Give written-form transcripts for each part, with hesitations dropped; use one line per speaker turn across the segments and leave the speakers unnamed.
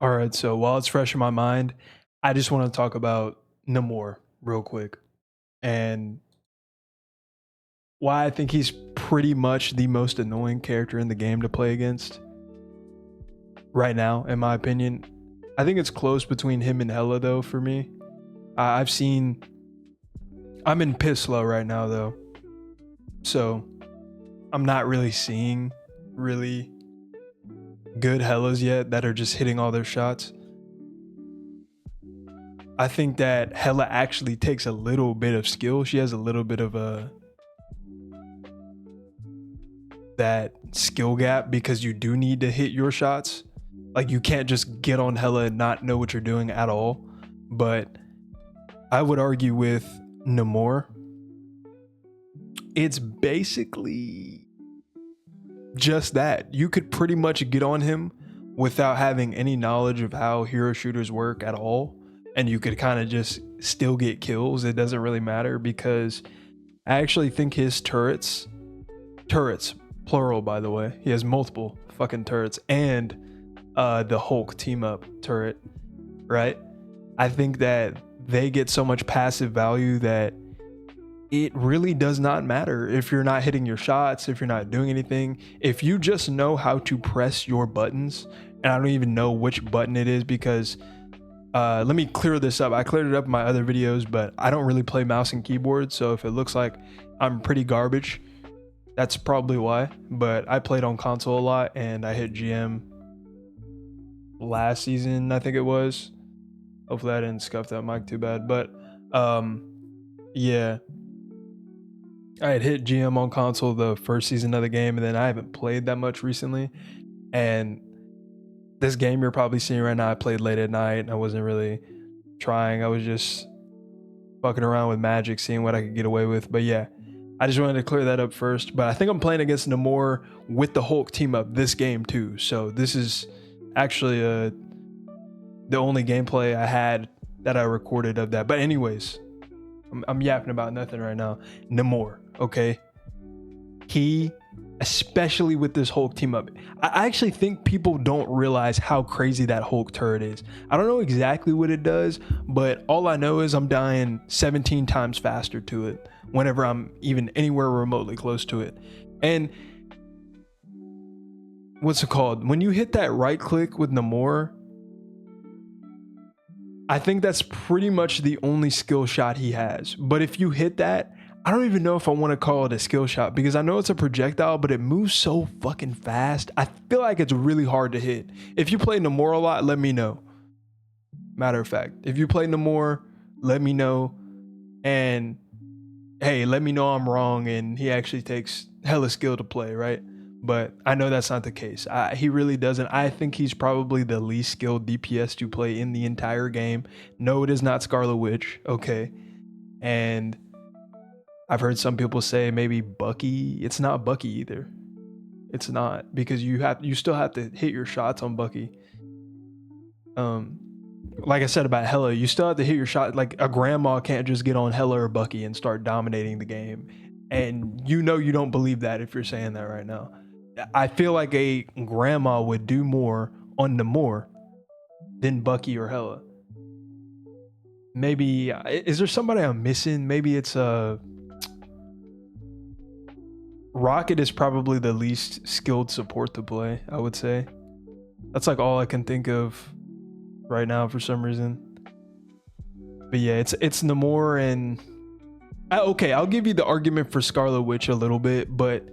All right, so while it's fresh in my mind, I just want to talk about Namor real quick and why I think he's pretty much the most annoying character in the game to play against right now, in my opinion. I think it's close between him and Hela, though, for me. I've seen. I'm in piss slow right now, though. So I'm not really seeing really good Hellas yet that are just hitting all their shots. I think that Hela actually takes a little bit of skill. She has a little bit of that skill gap because you do need to hit your shots. Like you can't just get on Hela and not know what you're doing at all. But I would argue with Namor, it's basically just that. You could pretty much get on him without having any knowledge of how hero shooters work at all, and you could kind of just still get kills. It doesn't really matter because I actually think his turrets plural, by the way, he has multiple fucking turrets, and the Hulk team up turret, right? I think that they get so much passive value that it really does not matter if you're not hitting your shots, if you're not doing anything. If you just know how to press your buttons, and I don't even know which button it is because let me clear this up. I cleared it up in my other videos, but I don't really play mouse and keyboard, so if it looks like I'm pretty garbage, that's probably why. But I played on console a lot, and I hit GM last season, I think it was. Hopefully I didn't scuff that mic too bad, but yeah, I had hit GM on console the first season of the game, and then I haven't played that much recently. And this game you're probably seeing right now, I played late at night, and I wasn't really trying. I was just fucking around with magic, seeing what I could get away with. But yeah, I just wanted to clear that up first. But I think I'm playing against Namor with the Hulk team up this game too. So this is actually the only gameplay I had that I recorded of that. But anyways, I'm yapping about nothing right now. Namor, okay? He, especially with this Hulk team up, I actually think people don't realize how crazy that Hulk turret is. I don't know exactly what it does, but all I know is I'm dying 17 times faster to it whenever I'm even anywhere remotely close to it. And what's it called? When you hit that right click with Namor, I think that's pretty much the only skill shot he has. But if you hit that, I don't even know if I want to call it a skill shot because I know it's a projectile, but it moves so fucking fast. I feel like it's really hard to hit. If you play Namor a lot, let me know. Matter of fact, if you play Namor, let me know. And hey, let me know I'm wrong and he actually takes hella skill to play, right? But I know that's not the case. He really doesn't. I think he's probably the least skilled DPS to play in the entire game. No, it is not Scarlet Witch, okay? And I've heard some people say maybe Bucky. It's not Bucky either. It's not, because you still have to hit your shots on Bucky. Like I said about Hela, you still have to hit your shot. Like a grandma can't just get on Hela or Bucky and start dominating the game. And you know you don't believe that if you're saying that right now. I feel like a grandma would do more on Namor than Bucky or Hela. Maybe, is there somebody I'm missing? Maybe it's Rocket is probably the least skilled support to play, I would say. That's like all I can think of right now for some reason. But yeah, it's Namor and okay, I'll give you the argument for Scarlet Witch a little bit, but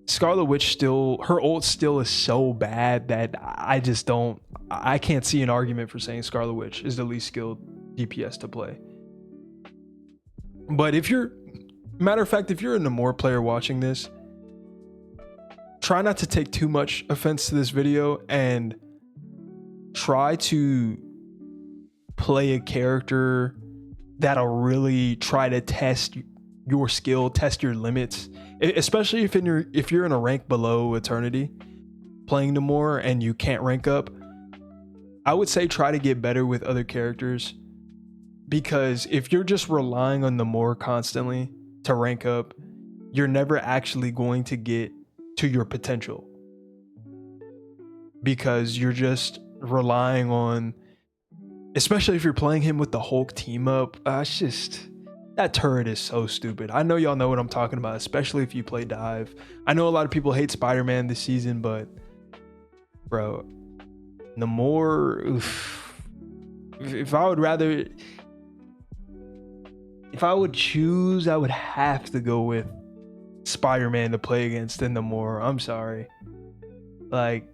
Scarlet Witch still, her ult still is so bad that I can't see an argument for saying Scarlet Witch is the least skilled DPS to play. But if you're, matter of fact, if you're a Namor player watching this, try not to take too much offense to this video and try to play a character that'll really try to test your skill, test your limits, especially if you're in a rank below Eternity playing Namor and you can't rank up. I would say try to get better with other characters, because if you're just relying on Namor constantly to rank up, you're never actually going to get to your potential, because you're just relying on, especially if you're playing him with the Hulk team up. It's just, that turret is so stupid. I know y'all know what I'm talking about, especially if you play dive. I know a lot of people hate Spider-Man this season, but bro, Namor, oof. If I would rather, if I would choose, I would have to go with Spider-Man to play against than Namor. I'm sorry. Like,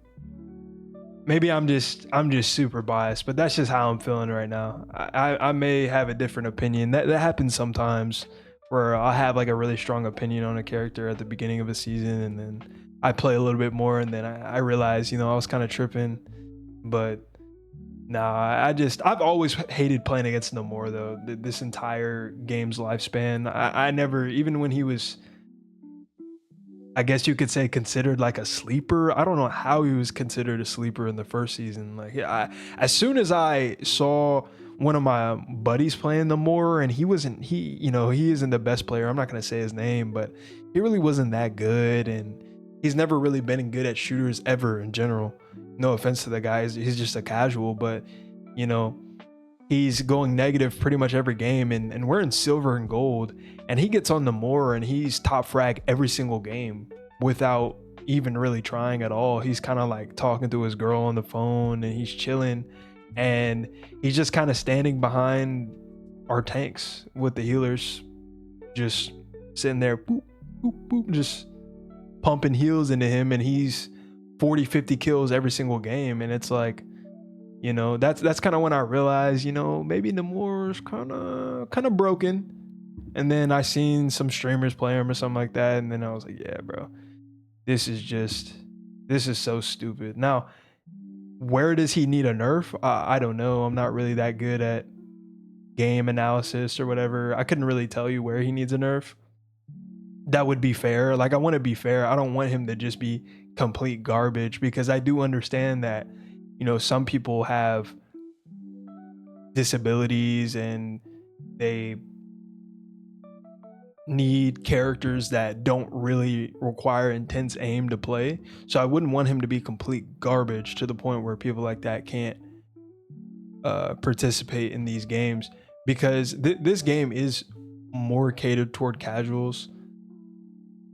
maybe I'm just super biased, but that's just how I'm feeling right now. I may have a different opinion. That happens sometimes, where I'll have like a really strong opinion on a character at the beginning of a season, and then I play a little bit more, and then I realize, I was kind of tripping. But nah, I've always hated playing against Namor though. This entire game's lifespan, I never, even when he was, I guess you could say, considered like a sleeper. I don't know how he was considered a sleeper in the first season. Like, as soon as I saw one of my buddies playing Namor, and he isn't the best player. I'm not gonna say his name, but he really wasn't that good, and he's never really been good at shooters ever in general. No offense to the guy, he's just a casual, but he's going negative pretty much every game, and we're in silver and gold, and he gets on Namor and he's top frag every single game without even really trying at all. He's kind of like talking to his girl on the phone, and he's chilling, and he's just kind of standing behind our tanks with the healers, just sitting there, boop, boop, boop, just pumping heals into him, and he's 40-50 kills every single game. And it's like, that's kind of when I realized, maybe Namor's kind of broken. And then I seen some streamers play him or something like that, and then I was like, yeah, bro, this is so stupid. Now, where does he need a nerf? I don't know. I'm not really that good at game analysis or whatever. I couldn't really tell you where he needs a nerf. That would be fair. Like, I want to be fair. I don't want him to just be complete garbage, because I do understand that, some people have disabilities and they need characters that don't really require intense aim to play. So I wouldn't want him to be complete garbage to the point where people like that can't participate in these games, because this game is more catered toward casuals.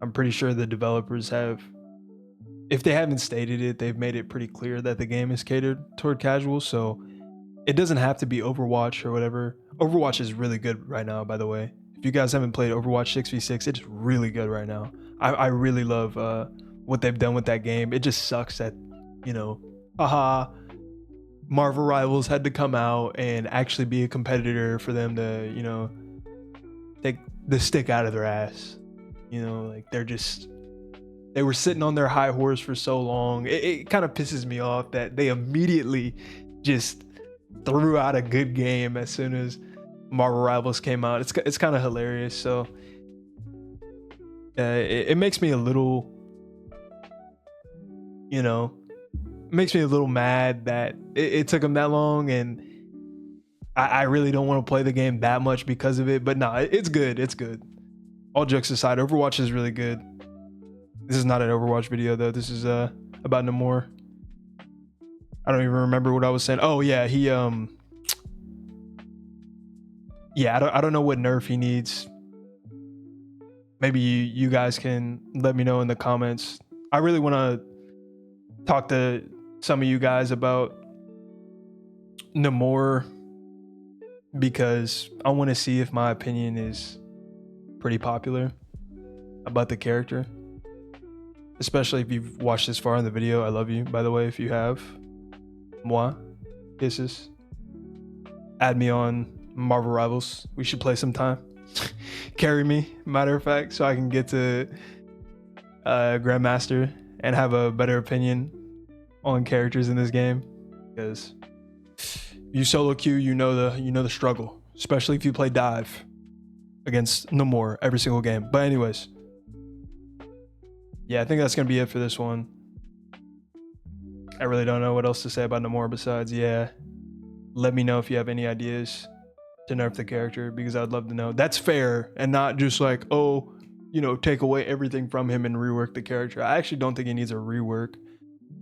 I'm pretty sure the developers have, if they haven't stated it, they've made it pretty clear that the game is catered toward casuals. So it doesn't have to be Overwatch or whatever. Overwatch is really good right now, by the way. If you guys haven't played Overwatch 6v6, it's really good right now. I really love what they've done with that game. It just sucks that, Marvel Rivals had to come out and actually be a competitor for them to, take the stick out of their ass. Like, they were sitting on their high horse for so long. It kind of pisses me off that they immediately just threw out a good game as soon as Marvel Rivals came out. It's kind of hilarious. So it makes me a little, makes me a little mad that it took them that long, and I really don't want to play the game that much because of it. But no, it's good. It's good. All jokes aside, Overwatch is really good. This is not an Overwatch video though. This is about Namor. I don't even remember what I was saying. Oh yeah, he I don't know what nerf he needs. Maybe you guys can let me know in the comments. I really want to talk to some of you guys about Namor, because I want to see if my opinion is pretty popular about the character, especially if you've watched this far in the video. I love you, by the way. If you have, moi, kisses. Add me on Marvel Rivals. We should play sometime. Carry me, matter of fact, so I can get to Grandmaster and have a better opinion on characters in this game. Because you solo queue, you know the struggle, especially if you play dive against Namor every single game. But anyways, yeah, I think that's gonna be it for this one. I really don't know what else to say about Namor besides, yeah, let me know if you have any ideas to nerf the character, because I'd love to know. That's fair, and not just like, oh, take away everything from him and rework the character. I actually don't think he needs a rework.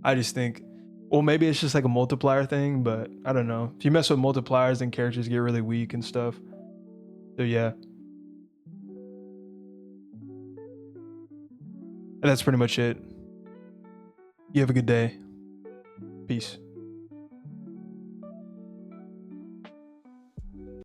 I just think Well, maybe it's just like a multiplier thing, but I don't know. If you mess with multipliers, then characters get really weak and stuff. So yeah. And that's pretty much it. You have a good day. Peace.